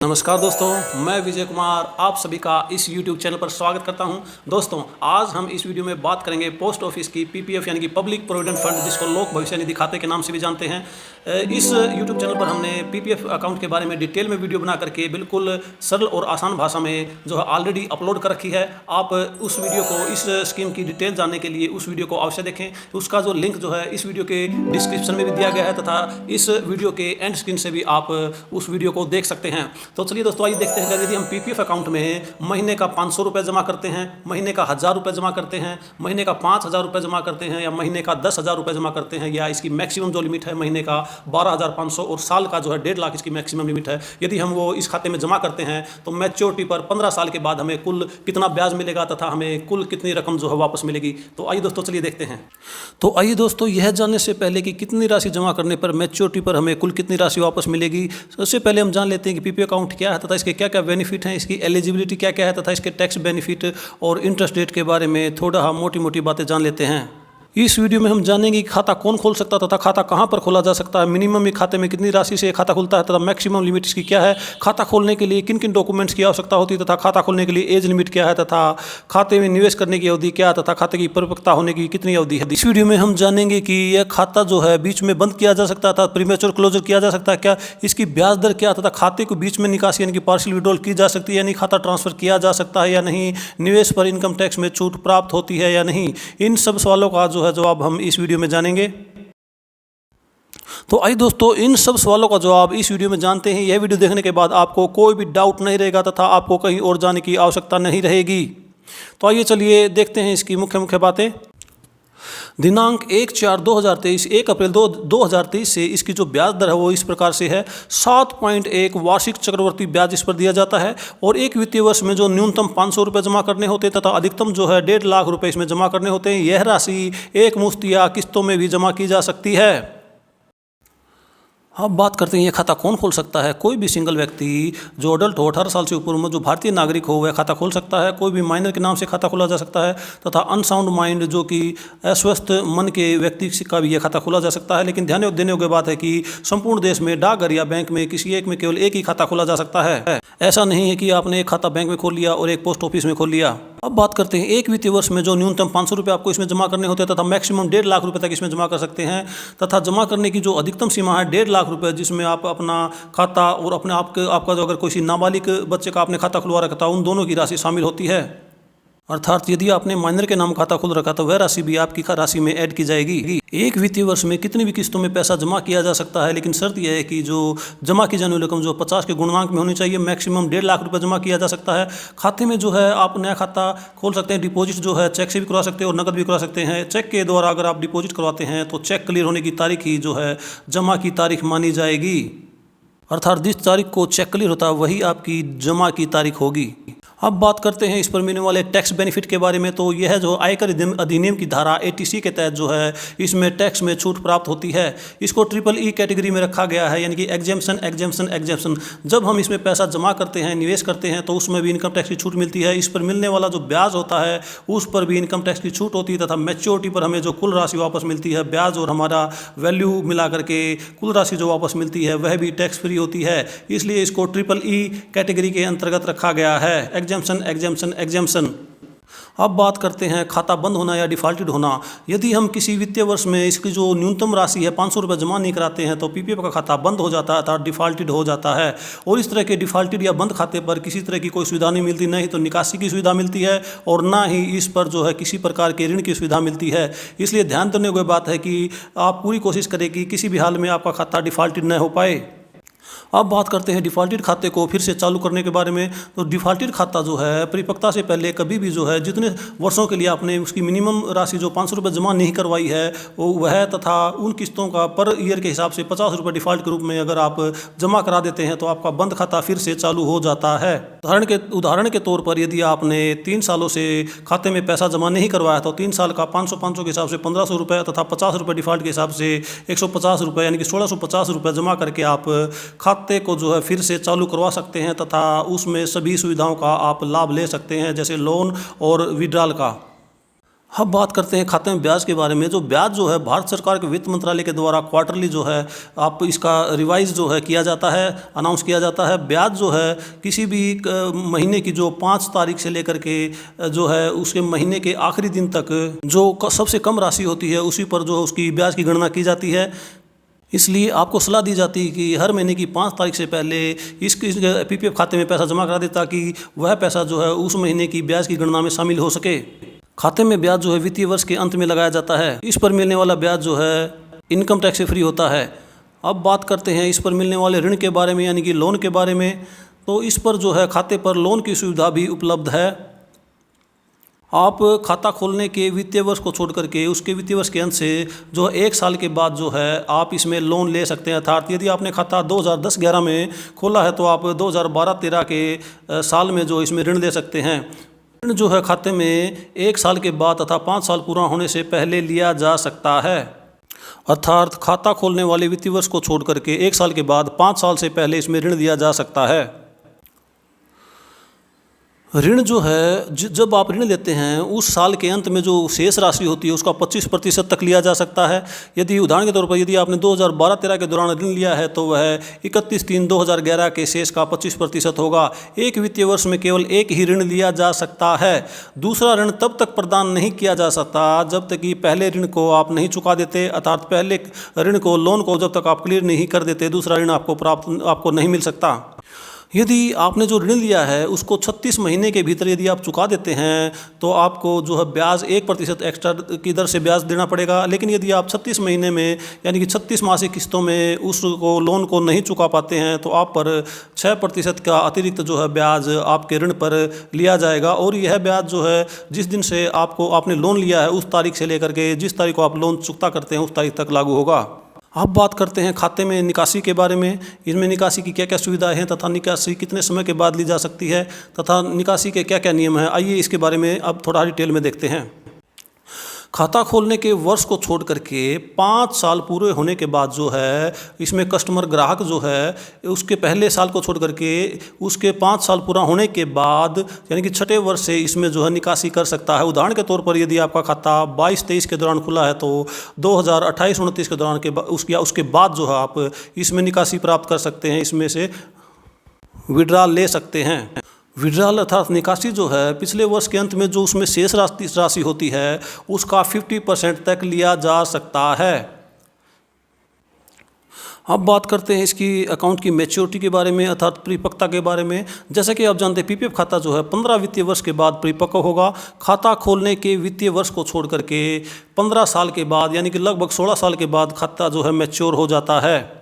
नमस्कार दोस्तों, मैं विजय कुमार आप सभी का इस YouTube चैनल पर स्वागत करता हूं। दोस्तों, आज हम इस वीडियो में बात करेंगे पोस्ट ऑफिस की पीपीएफ यानी कि पब्लिक प्रोविडेंट फंड, जिसको लोक भविष्य निधि खाते के नाम से भी जानते हैं। इस YouTube चैनल पर हमने पीपीएफ अकाउंट के बारे में डिटेल में वीडियो बना करके बिल्कुल सरल और आसान भाषा में जो है ऑलरेडी अपलोड कर रखी है। आप उस वीडियो को, इस स्कीम की डिटेल जानने के लिए उस वीडियो को अवश्य देखें। उसका जो लिंक जो है इस वीडियो के डिस्क्रिप्शन में भी दिया गया है तथा इस वीडियो के एंड स्क्रीन से भी आप उस वीडियो को देख सकते हैं। तो चलिए दोस्तों, आइए देखते हैं कि यदि हम पीपीएफ अकाउंट में महीने का 500 रुपये जमा करते हैं, महीने का 1000 रुपये जमा करते हैं, महीने का 5000 रुपये जमा करते हैं, या महीने का 10,000 रुपये जमा करते हैं, या इसकी मैक्सिमम जो लिमिट है महीने का 12,500 और साल का जो है 1.5 लाख इसकी मैक्सिमम लिमिट है। यदि हम वो इस खाते में जमा करते हैं तो मैच्योरिटी पर 15 साल के बाद हमें कुल कितना ब्याज मिलेगा तथा हमें कुल कितनी रकम जो है वापस मिलेगी। तो आइए दोस्तों, चलिए देखते हैं। तो आइए दोस्तों, यह जानने से पहले कि कितनी राशि जमा करने पर मैच्योरिटी पर हमें कुल कितनी राशि वापस मिलेगी, सबसे पहले हम जान लेते हैं कि पीपीएफ अकाउंट क्या है तथा इसके क्या क्या बेनिफिट हैं, इसकी एलिजिबिलिटी क्या क्या है तथा इसके टैक्स बेनिफिट और इंटरेस्ट रेट के बारे में थोड़ा हम मोटी मोटी बातें जान लेते हैं। इस वीडियो में हम जानेंगे कि खाता कौन खोल सकता है तथा खाता कहां पर खोला जा सकता है, मिनिमम एक खाते में कितनी राशि से खाता खुलता है तथा मैक्सिमम लिमिट इसकी क्या है, खाता खोलने के लिए किन किन डॉक्यूमेंट्स की आवश्यकता होती है तथा खाता खोलने के लिए एज लिमिट क्या है तथा खाते में निवेश करने की अवधि क्या है तथा खाते की परिपक्वता होने की कितनी अवधि है। इस वीडियो में हम जानेंगे कि यह खाता जो है बीच में बंद किया जा सकता है तथा प्रीमेच्योर क्लोजर किया जा सकता है क्या, इसकी ब्याज दर क्या तथा खाते को बीच में निकासी यानी कि पार्शियल विड्रॉल की जा सकती है यानी खाता ट्रांसफर किया जा सकता है या नहीं, निवेश पर इनकम टैक्स में छूट प्राप्त होती है या नहीं, इन सब सवालों का जो है जवाब हम इस वीडियो में जानेंगे। तो आइए दोस्तों, इन सब सवालों का जवाब इस वीडियो में जानते हैं। यह वीडियो देखने के बाद आपको कोई भी डाउट नहीं रहेगा तथा आपको कहीं और जाने की आवश्यकता नहीं रहेगी। तो आइए चलिए देखते हैं इसकी मुख्य मुख्य बातें। दिनांक 1/4/2023 1 अप्रैल 2023 से इसकी जो ब्याज दर है वो इस प्रकार से है। 7.1 वार्षिक चक्रवर्ती ब्याज इस पर दिया जाता है और एक वित्तीय वर्ष में जो न्यूनतम 500 रुपये जमा करने होते हैं तथा अधिकतम जो है 1.5 लाख रुपये इसमें जमा करने होते हैं। यह राशि एक मुश्त या किस्तों में भी जमा की जा सकती है। अब बात करते हैं ये खाता कौन खोल सकता है। कोई भी सिंगल व्यक्ति जो अडल्ट हो, 18 साल से ऊपर उम्र, जो भारतीय नागरिक हो, वह खाता खोल सकता है। कोई भी माइनर के नाम से खाता खोला जा सकता है तथा अनसाउंड माइंड जो कि अस्वस्थ मन के व्यक्ति का भी यह खाता खोला जा सकता है। लेकिन ध्यान देने योग्य बात है कि संपूर्ण देश में डाकघर या बैंक में किसी एक में केवल एक ही खाता खोला जा सकता है। ऐसा नहीं है कि आपने एक खाता बैंक में खोल लिया और एक पोस्ट ऑफिस में खोल लिया। अब बात करते हैं एक वित्तीय वर्ष में जो न्यूनतम 500 रुपये आपको इसमें जमा करने होते हैं तथा मैक्सिमम 1.5 लाख रुपये तक इसमें जमा कर सकते हैं तथा जमा करने की जो अधिकतम सीमा है 1.5 लाख रुपये, जिसमें आप अपना खाता और अपने आपका जो अगर कोई नाबालिग बच्चे का आपने खाता खुलवा रखा था उन दोनों की राशि शामिल होती है। अर्थात यदि आपने माइनर के नाम खाता खुल रखा तो वह राशि भी आपकी राशि में ऐड की जाएगी। एक वित्तीय वर्ष में कितनी भी किस्तों में पैसा जमा किया जा सकता है, लेकिन शर्त यह है कि जो जमा की जाने वाली रकम जो 50 के गुणनांक में होनी चाहिए। मैक्सिमम 1.5 लाख रुपये जमा किया जा सकता है। खाते में जो है आप नया खाता खोल सकते हैं। डिपॉजिट जो है चेक से भी करवा सकते हैं और नकद भी करवा सकते हैं। चेक के द्वारा अगर आप डिपॉजिट करवाते हैं तो चेक क्लियर होने की तारीख ही जो है जमा की तारीख मानी जाएगी। अर्थात जिस तारीख को चेक क्लियर होता है वही आपकी जमा की तारीख होगी। अब बात करते हैं इस पर मिलने वाले टैक्स बेनिफिट के बारे में। तो यह जो आयकर अधिनियम की धारा 80C के तहत जो है इसमें टैक्स में छूट प्राप्त होती है। इसको EEE कैटेगरी में रखा गया है यानी कि एग्जेम्पशन। जब हम इसमें पैसा जमा करते हैं, निवेश करते हैं तो उसमें भी इनकम टैक्स की छूट मिलती है। इस पर मिलने वाला जो ब्याज होता है उस पर भी इनकम टैक्स की छूट होती है तथा मैच्योरिटी पर हमें जो कुल राशि वापस मिलती है, ब्याज और हमारा वैल्यू मिला करके कुल राशि जो वापस मिलती है वह भी टैक्स फ्री होती है। इसलिए इसको EEE कैटेगरी के अंतर्गत रखा गया है। एग्जेम्पशन। अब बात करते हैं खाता बंद होना या डिफॉल्टेड होना। यदि हम किसी वित्तीय वर्ष में इसकी जो न्यूनतम राशि है 500 रुपये जमा नहीं कराते हैं तो पीपीएफ का खाता बंद हो जाता है अर्थात डिफॉल्टेड हो जाता है। और इस तरह के डिफॉल्टेड या बंद खाते पर किसी तरह की कोई सुविधा नहीं मिलती, न ही तो निकासी की सुविधा मिलती है और ना ही इस पर जो है किसी प्रकार के ऋण की सुविधा मिलती है। इसलिए ध्यान देने की बात है कि आप पूरी कोशिश करें कि किसी भी हाल में आपका खाता डिफॉल्टेड न हो पाए। अब बात करते हैं डिफॉल्टेड खाते को फिर से चालू करने के बारे में। तो डिफॉल्टेड खाता जो है परिपक्वता से पहले कभी भी जो है जितने वर्षों के लिए आपने उसकी मिनिमम राशि जो 500 रुपये जमा नहीं करवाई है वह तथा उन किस्तों का पर ईयर के हिसाब से 50 रुपये डिफॉल्ट के रूप में अगर आप जमा करा देते हैं तो आपका बंद खाता फिर से चालू हो जाता है। उदाहरण के तौर पर यदि आपने 3 सालों से खाते में पैसा जमा नहीं करवाया तो 3 साल का 500 के हिसाब से 1500 रुपये तथा 50 रुपये डिफॉल्ट के हिसाब से 150 रुपये यानी कि 1650 रुपये जमा करके आप खाते को जो है फिर से चालू करवा सकते हैं तथा उसमें सभी सुविधाओं का आप लाभ ले सकते हैं, जैसे लोन और विड्रॉल का। अब बात करते हैं खाते में ब्याज के बारे में। जो ब्याज जो है भारत सरकार के वित्त मंत्रालय के द्वारा क्वार्टरली जो है आप इसका रिवाइज जो है किया जाता है, अनाउंस किया जाता है। ब्याज जो है किसी भी महीने की जो 5 तारीख से लेकर के जो है उसके महीने के आखिरी दिन तक जो सबसे कम राशि होती है उसी पर जो है उसकी ब्याज की गणना की जाती है। इसलिए आपको सलाह दी जाती है कि हर महीने की 5 तारीख से पहले इस पीपीएफ खाते में पैसा जमा करा दे ताकि वह पैसा जो है उस महीने की ब्याज की गणना में शामिल हो सके। खाते में ब्याज जो है वित्तीय वर्ष के अंत में लगाया जाता है। इस पर मिलने वाला ब्याज जो है इनकम टैक्स से फ्री होता है। अब बात करते हैं इस पर मिलने वाले ऋण के बारे में, यानी कि लोन के बारे में। तो इस पर जो है खाते पर लोन की सुविधा भी उपलब्ध है। आप खाता खोलने के वित्तीय वर्ष को छोड़ करके उसके वित्तीय वर्ष के अंत से जो 1 साल के बाद जो है आप इसमें लोन ले सकते हैं। अर्थात यदि आपने खाता 2010-11 में खोला है तो आप 2012-13 के साल में जो इसमें ऋण ले सकते हैं। ऋण जो है खाते में 1 साल के बाद तथा 5 साल पूरा होने से पहले लिया जा सकता है। अर्थात खाता खोलने वाले वित्तीय वर्ष को छोड़ करके 1 साल के बाद 5 साल से पहले इसमें ऋण दिया जा सकता है। ऋण जो है जब आप ऋण लेते हैं उस साल के अंत में जो शेष राशि होती है उसका 25% तक लिया जा सकता है। यदि उदाहरण के तौर पर यदि आपने 2012-13 के दौरान ऋण लिया है तो वह 31/3/2011 के शेष का 25% होगा। एक वित्तीय वर्ष में केवल एक ही ऋण लिया जा सकता है। दूसरा ऋण तब तक प्रदान नहीं किया जा सकता जब तक कि पहले ऋण को आप नहीं चुका देते। अर्थात पहले ऋण को, लोन को जब तक आप क्लियर नहीं कर देते दूसरा ऋण आपको नहीं मिल सकता। यदि आपने जो ऋण लिया है उसको 36 महीने के भीतर यदि आप चुका देते हैं तो आपको जो है ब्याज 1% एक्स्ट्रा की दर से ब्याज देना पड़ेगा। लेकिन यदि आप 36 महीने में यानी कि 36 मासिक किस्तों में उसको लोन को नहीं चुका पाते हैं तो आप पर 6% का अतिरिक्त जो है ब्याज आपके ऋण पर लिया जाएगा। और यह ब्याज जो है जिस दिन से आपने लोन लिया है उस तारीख से लेकर के जिस तारीख को आप लोन चुकता करते हैं उस तारीख तक लागू होगा। अब बात करते हैं खाते में निकासी के बारे में। इसमें निकासी की क्या क्या सुविधाएं हैं तथा निकासी कितने समय के बाद ली जा सकती है तथा निकासी के क्या क्या नियम हैं, आइए इसके बारे में अब थोड़ा डिटेल में देखते हैं। खाता खोलने के वर्ष को छोड़ करके 5 साल पूरे होने के बाद जो है इसमें कस्टमर ग्राहक जो है उसके पहले साल को छोड़ करके उसके 5 साल पूरा होने के बाद यानी कि 6ठे वर्ष से इसमें जो है निकासी कर सकता है। उदाहरण के तौर पर यदि आपका खाता 22-23 के दौरान खुला है तो 2028-29 के दौरान उसके बाद जो है आप इसमें निकासी प्राप्त कर सकते हैं, इसमें से विड्रॉल ले सकते हैं। विड्रॉल अर्थात निकासी जो है पिछले वर्ष के अंत में जो उसमें शेष राशि होती है उसका 50% तक लिया जा सकता है। अब बात करते हैं इसकी अकाउंट की मैच्योरिटी के बारे में अर्थात परिपक्वता के बारे में। जैसा कि आप जानते हैं पीपीएफ खाता जो है 15 वित्तीय वर्ष के बाद परिपक्व होगा। खाता खोलने के वित्तीय वर्ष को छोड़ करके 15 साल के बाद यानी कि लगभग 16 साल के बाद खाता जो है मैच्योर हो जाता है।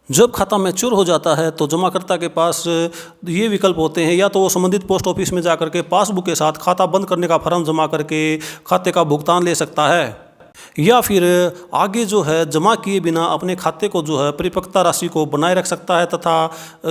जब खाता मैच्योर हो जाता है तो जमाकर्ता के पास ये विकल्प होते हैं, या तो वो संबंधित पोस्ट ऑफिस में जाकर के पासबुक के साथ खाता बंद करने का फॉर्म जमा करके खाते का भुगतान ले सकता है, या फिर आगे जो है जमा किए बिना अपने खाते को जो है परिपक्वता राशि को बनाए रख सकता है तथा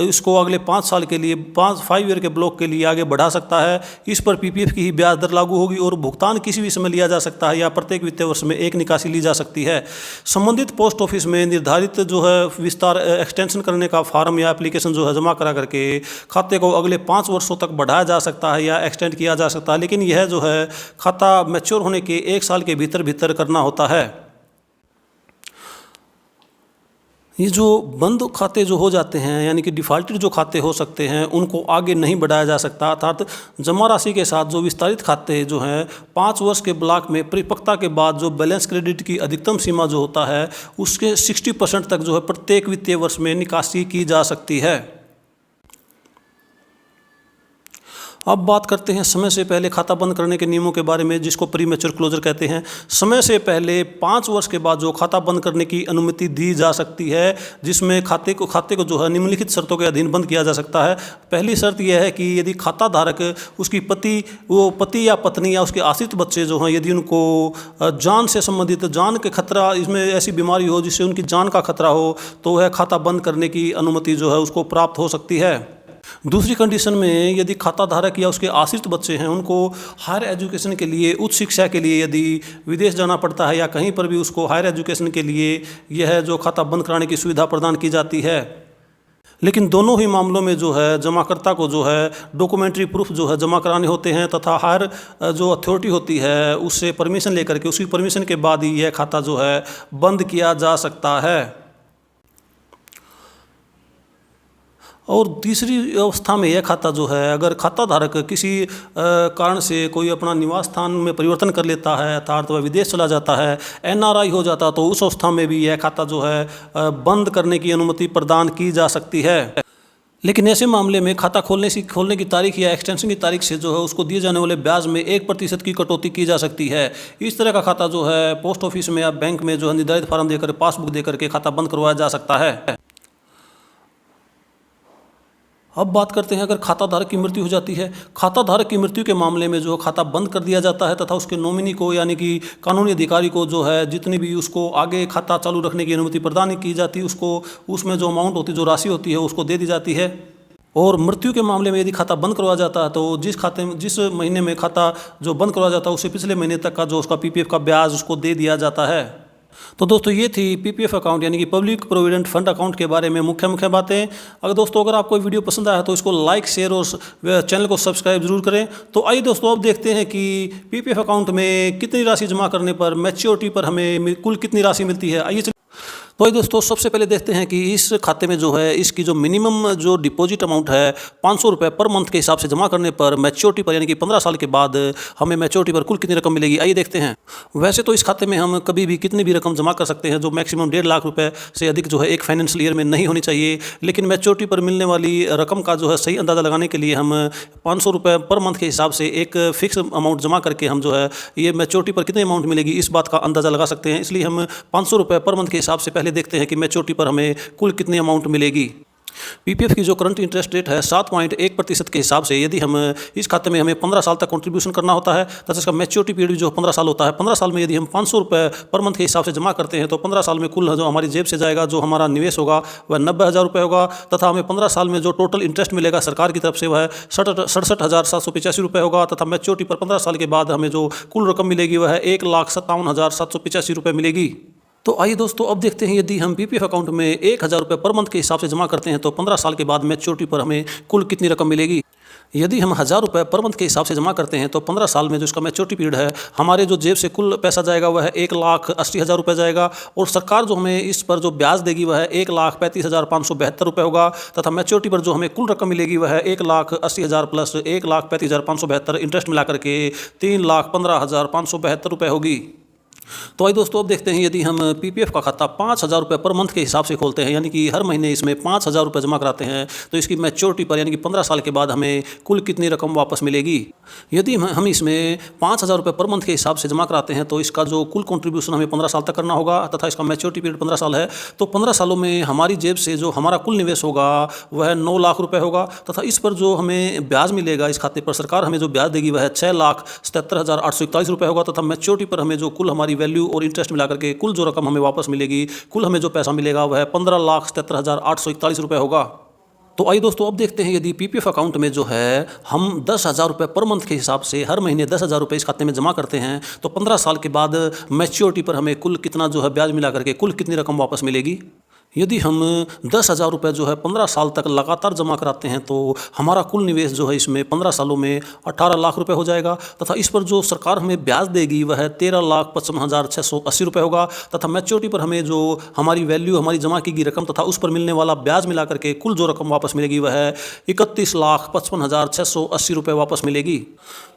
इसको अगले 5 साल के लिए 5 ईयर के ब्लॉक के लिए आगे बढ़ा सकता है। इस पर पीपीएफ की ही ब्याज दर लागू होगी और भुगतान किसी भी समय लिया जा सकता है या प्रत्येक वित्तीय वर्ष में एक निकासी ली जा सकती है। संबंधित पोस्ट ऑफिस में निर्धारित जो है विस्तार एक्सटेंशन करने का फॉर्म या एप्लीकेशन जो है जमा करा करके खाते को अगले 5 वर्षों तक बढ़ाया जा सकता है या एक्सटेंड किया जा सकता है। लेकिन यह जो है खाता मैच्योर होने के 1 साल के भीतर करना होता है। ये जो बंद खाते जो हो जाते हैं यानी कि डिफ़ॉल्टेड जो खाते हो सकते हैं उनको आगे नहीं बढ़ाया जा सकता। अर्थात जमा राशि के साथ जो विस्तारित खाते जो हैं 5 वर्ष के ब्लॉक में परिपक्वता के बाद जो बैलेंस क्रेडिट की अधिकतम सीमा जो होता है उसके 60% तक जो है प्रत्येक वित्तीय वर्ष में निकासी की जा सकती है। अब बात करते हैं समय से पहले खाता बंद करने के नियमों के बारे में, जिसको प्री मैच्योर क्लोजर कहते हैं। समय से पहले 5 वर्ष के बाद जो खाता बंद करने की अनुमति दी जा सकती है, जिसमें खाते को जो है निम्नलिखित शर्तों के अधीन बंद किया जा सकता है। पहली शर्त यह है कि यदि खाता धारक उसकी पति या पत्नी या उसके आश्रित बच्चे जो हैं यदि उनको जान से संबंधित जान के खतरा, इसमें ऐसी बीमारी हो जिससे उनकी जान का खतरा हो, तो वह खाता बंद करने की अनुमति जो है उसको प्राप्त हो सकती है। दूसरी कंडीशन में यदि खाता धारक या उसके आश्रित बच्चे हैं उनको हायर एजुकेशन के लिए, उच्च शिक्षा के लिए यदि विदेश जाना पड़ता है या कहीं पर भी उसको हायर एजुकेशन के लिए यह जो खाता बंद कराने की सुविधा प्रदान की जाती है। लेकिन दोनों ही मामलों में जो है जमाकर्ता को जो है डॉक्यूमेंट्री प्रूफ जो है जमा कराने होते हैं तथा हर जो अथॉरिटी होती है उससे परमिशन लेकर के उसकी परमिशन के बाद ही यह खाता जो है बंद किया जा सकता है। और तीसरी अवस्था में यह खाता जो है अगर खाता धारक किसी कारण से कोई अपना निवास स्थान में परिवर्तन कर लेता है अर्थात वह विदेश चला जाता है, एनआरआई हो जाता, तो उस अवस्था में भी यह खाता जो है बंद करने की अनुमति प्रदान की जा सकती है। लेकिन ऐसे मामले में खाता खोलने की तारीख या एक्सटेंशन की तारीख से जो है उसको दिए जाने वाले ब्याज में 1% की कटौती की जा सकती है। इस तरह का खाता जो है पोस्ट ऑफिस में या बैंक में जो है निर्धारित फार्म देकर पासबुक देकर के खाता बंद करवाया जा सकता है। अब बात करते हैं अगर खाता धारक की मृत्यु हो जाती है। खाता धारक की मृत्यु के मामले में जो खाता बंद कर दिया जाता है तथा उसके नॉमिनी को यानी कि कानूनी अधिकारी को जो है जितनी भी उसको आगे खाता चालू रखने की अनुमति प्रदान नहीं की जाती उसको उसमें जो अमाउंट होती है जो राशि होती है उसको दे दी जाती है। और मृत्यु के मामले में यदि खाता बंद करवाया जाता है तो जिस महीने में खाता जो बंद करवाया जाता है उससे पिछले महीने तक का जो उसका पीपीएफ का ब्याज उसको दे दिया जाता है। तो दोस्तों ये थी पीपीएफ अकाउंट यानी कि पब्लिक प्रोविडेंट फंड अकाउंट के बारे में मुख्य बातें। अगर आपको वीडियो पसंद आया तो इसको लाइक शेयर और चैनल को सब्सक्राइब जरूर करें। तो आइए दोस्तों अब देखते हैं कि पीपीएफ अकाउंट में कितनी राशि जमा करने पर मैच्योरिटी पर हमें कुल कितनी राशि मिलती है। आइए तो दोस्तों सबसे पहले देखते हैं कि इस खाते में जो है इसकी जो मिनिमम जो डिपॉजिट अमाउंट है 500 रुपये पर मंथ के हिसाब से जमा करने पर मैच्योरिटी पर यानी कि 15 साल के बाद हमें मैच्योरिटी पर कुल कितनी रकम मिलेगी। आइए देखते हैं। वैसे तो इस खाते में हम कभी भी कितनी भी रकम जमा कर सकते हैं जो मैक्सिमम 1.5 लाख रुपये से अधिक जो है एक फाइनेंशियल ईयर में नहीं होनी चाहिए। लेकिन मैच्योरिटी पर मिलने वाली रकम का जो है सही अंदाज़ा लगाने के लिए हम 500 रुपये पर मंथ के हिसाब से एक फिक्स अमाउंट जमा करके हम जो है ये मैच्योरिटी पर कितनी अमाउंट मिलेगी इस बात का अंदाज़ा लगा सकते हैं। इसलिए हम 500 रुपये पर मंथ के हिसाब से पहले देखते हैं कि मैच्योरिटी पर हमें कुल कितनी अमाउंट मिलेगी। पीपीएफ की जो करंट इंटरेस्ट रेट है 7.1% के हिसाब से यदि हम इस खाते में हमें 15 साल तक कंट्रीब्यूशन करना होता है तथा इसका मैच्योरिटी पीरियड जो 15 साल होता है, 15 साल में यदि हम 500 रुपये पर मंथ के हिसाब से जमा करते हैं तो 15 साल में कुल जो हमारी जेब से जाएगा जो हमारा निवेश होगा वह 90,000 रुपये होगा तथा हमें 15 साल में जो टोटल इंटरेस्ट मिलेगा सरकार की तरफ से वह 67,785 रुपये होगा तथा मैच्योरिटी पर 15 साल के बाद हमें जो कुल रकम मिलेगी वह 1,57,785 रुपये मिलेगी। तो आइए दोस्तों अब देखते हैं यदि हम पीपीएफ अकाउंट में 1,000 रुपये पर मंथ के हिसाब से जमा करते हैं तो 15 साल के बाद मैच्योरिटी पर हमें कुल कितनी रकम मिलेगी। यदि हम 1,000 रुपये पर मंथ के हिसाब से जमा करते हैं तो 15 साल में जो इसका मैच्योरिटी पीरियड है हमारे जो जेब से कुल पैसा जाएगा वह 1,80,000 रुपये जाएगा और सरकार जो हमें इस पर जो ब्याज देगी वह 1,35,572 रुपये होगा तथा मैच्योरिटी पर जो हमें कुल रकम मिलेगी वह 1,80,000 प्लस 1,35,572 इंटरेस्ट मिला करके 3,15,572 रुपये होगी। तो आइए दोस्तों अब देखते हैं यदि हम पीपीएफ का खाता 5,000 रुपये पर मंथ के हिसाब से खोलते हैं यानी कि हर महीने इसमें 5,000 रुपये जमा कराते हैं तो इसकी मैच्योरिटी पर यानी कि 15 साल के बाद हमें कुल कितनी रकम वापस मिलेगी। यदि हम इसमें 5,000 रुपये पर मंथ के हिसाब से जमा कराते हैं तो इसका जो कुल कॉन्ट्रीब्यूशन हमें 15 साल तक करना होगा तथा इसका मैच्योरिटी पीरियड 15 साल है तो 15 सालों में हमारी जेब से जो हमारा कुल निवेश होगा वह 9 लाख रुपये होगा तथा इस पर जो हमें ब्याज मिलेगा इस खाते पर सरकार हमें जो ब्याज देगी वह 6,77,841 रुपये होगा तथा मैच्योरिटी पर हमें जो कुल हमारी वैल्यू और इंटरेस्ट मिला करके कुल जो रकम हमें वापस मिलेगी, कुल हमें जो पैसा मिलेगा वह 15,77,841 रुपये होगा। तो आइए दोस्तों अब देखते हैं यदि पीपीएफ अकाउंट में जो है हम 10,000 रुपये पर मंथ के हिसाब से हर महीने 10,000 रुपये इस खाते में जमा करते हैं तो 15 साल के बाद मैच्योरिटी पर हमें कुल कितना जो है ब्याज मिला करके कुल कितनी रकम वापस मिलेगी। यदि हम 10,000 रुपये जो है 15 साल तक लगातार जमा कराते हैं तो हमारा कुल निवेश जो है इसमें 15 सालों में 18 लाख रुपये हो जाएगा तथा इस पर जो सरकार हमें ब्याज देगी वह 13,55,680 रुपये होगा तथा मैच्योरिटी पर हमें जो हमारी वैल्यू हमारी जमा की गई रकम तथा उस पर मिलने वाला ब्याज मिला करके कुल जो रकम वापस मिलेगी वह 31,55,680 रुपये वापस मिलेगी।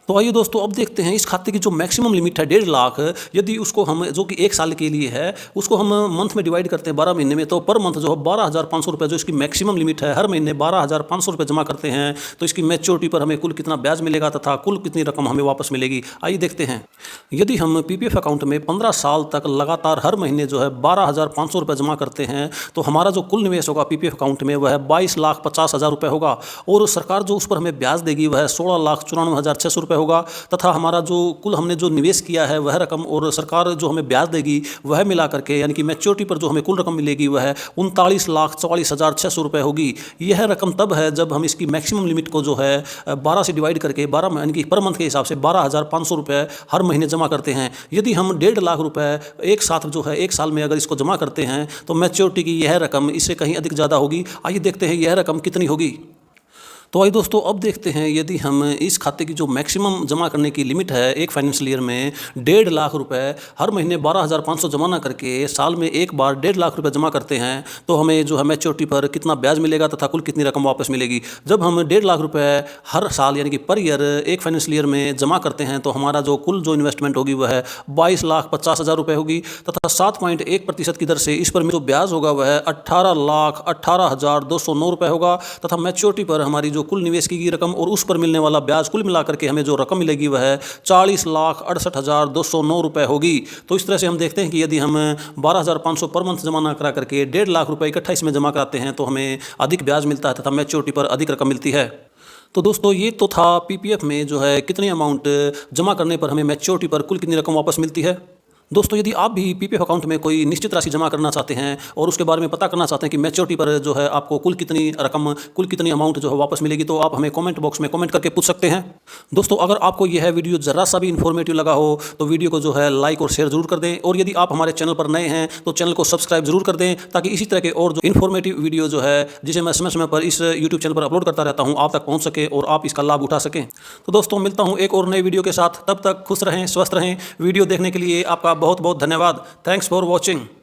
तो आइए दोस्तों अब देखते हैं इस खाते की जो मैक्सिमम लिमिट है 1.5 लाख, यदि उसको हम जो कि 1 साल के लिए है उसको हम मंथ में डिवाइड करते हैं 12 महीने में तो पर मंथ जो है 12,500 रुपये जो इसकी मैक्सिमम लिमिट है हर महीने 12,500 रुपये जमा करते हैं तो इसकी मैच्योरिटी पर हमें कुल कितना ब्याज मिलेगा तथा कुल कितनी रकम हमें वापस मिलेगी। आइए देखते हैं। यदि हम पीपीएफ अकाउंट में 15 साल तक लगातार हर महीने जो है 12,500 रुपये जमा करते हैं तो हमारा जो कुल निवेश होगा पीपीएफ अकाउंट में वह 22,50,000 रुपये होगा और सरकार जो उस पर हमें ब्याज देगी वह 16,94,600 रुपये होगा तथा हमारा जो कुल हमने जो निवेश किया है वह रकम और सरकार जो हमें ब्याज देगी वह मिला करके यानी कि मैच्योरिटी पर जो हमें कुल रकम मिलेगी वह 39,44,600 रुपये होगी। यह रकम तब है जब हम इसकी मैक्सिमम लिमिट को जो है 12 से डिवाइड करके 12 यानी कि पर मंथ के हिसाब से 12,500 रुपये हर महीने जमा करते हैं। यदि हम 1.5 लाख रुपये एक साथ जो है एक साल में अगर इसको जमा करते हैं तो मैच्योरिटी की यह रकम इससे कहीं अधिक ज़्यादा होगी। आइए देखते हैं यह रकम कितनी होगी। तो आइए दोस्तों अब देखते हैं यदि हम इस खाते की जो मैक्सिमम जमा करने की लिमिट है एक फाइनेंशियल ईयर में 1.5 लाख रुपए हर महीने 12,500 जमा ना करके साल में एक बार 1.5 लाख रुपए जमा करते हैं तो हमें जो है मैच्योरिटी पर कितना ब्याज मिलेगा तथा कुल कितनी रकम वापस मिलेगी। जब हम 1.5 लाख रुपए हर साल यानी कि पर ईयर एक फाइनेंशियल ईयर में जमा करते हैं तो हमारा जो कुल जो इन्वेस्टमेंट होगी वह 22,50,000 रुपये होगी तथा 7.1% की दर से इस पर जो ब्याज होगा वह 18,18,209 रुपये होगा तथा मैच्योरिटी पर हमारी जो कुल निवेश की गई रकम और उस पर मिलने वाला ब्याज कुल मिलाकर के हमें जो रकम मिलेगी वह 40,68,209 रुपये होगी। तो इस तरह से हम देखते हैं कि यदि हम 12,500 पर मंथ जमा ना करा करके 1.5 लाख रुपये इकट्ठा इसमें जमा कराते हैं तो हमें अधिक ब्याज मिलता है तथा मैच्योरिटी पर अधिक रकम मिलती है। तो दोस्तों ये तो था पीपीएफ में जो है कितनी अमाउंट जमा करने पर हमें मैच्योरिटी पर कुल कितनी रकम वापस मिलती है। दोस्तों यदि आप भी पीपीएफ अकाउंट में कोई निश्चित राशि जमा करना चाहते हैं और उसके बारे में पता करना चाहते हैं कि मैच्योरिटी पर जो है आपको कुल कितनी रकम कुल कितनी अमाउंट जो है वापस मिलेगी तो आप हमें कमेंट बॉक्स में कमेंट करके पूछ सकते हैं। दोस्तों अगर आपको यह वीडियो ज़रा सा भी इन्फॉर्मेटिव लगा हो तो वीडियो को जो है लाइक और शेयर जरूर कर दें और यदि आप हमारे चैनल पर नए हैं तो चैनल को सब्सक्राइब जरूर कर दें ताकि इसी तरह के और जो इन्फॉर्मेटिव वीडियो जो है जिसे मैं समय समय पर इस यूट्यूब चैनल पर अपलोड करता रहता हूँ आप तक पहुँच सके और आप इसका लाभ उठा सकें। तो दोस्तों मिलता हूँ एक और नए वीडियो के साथ, तब तक खुश रहें, स्वस्थ रहें। वीडियो देखने के लिए आपका बहुत बहुत धन्यवाद। Thanks for watching.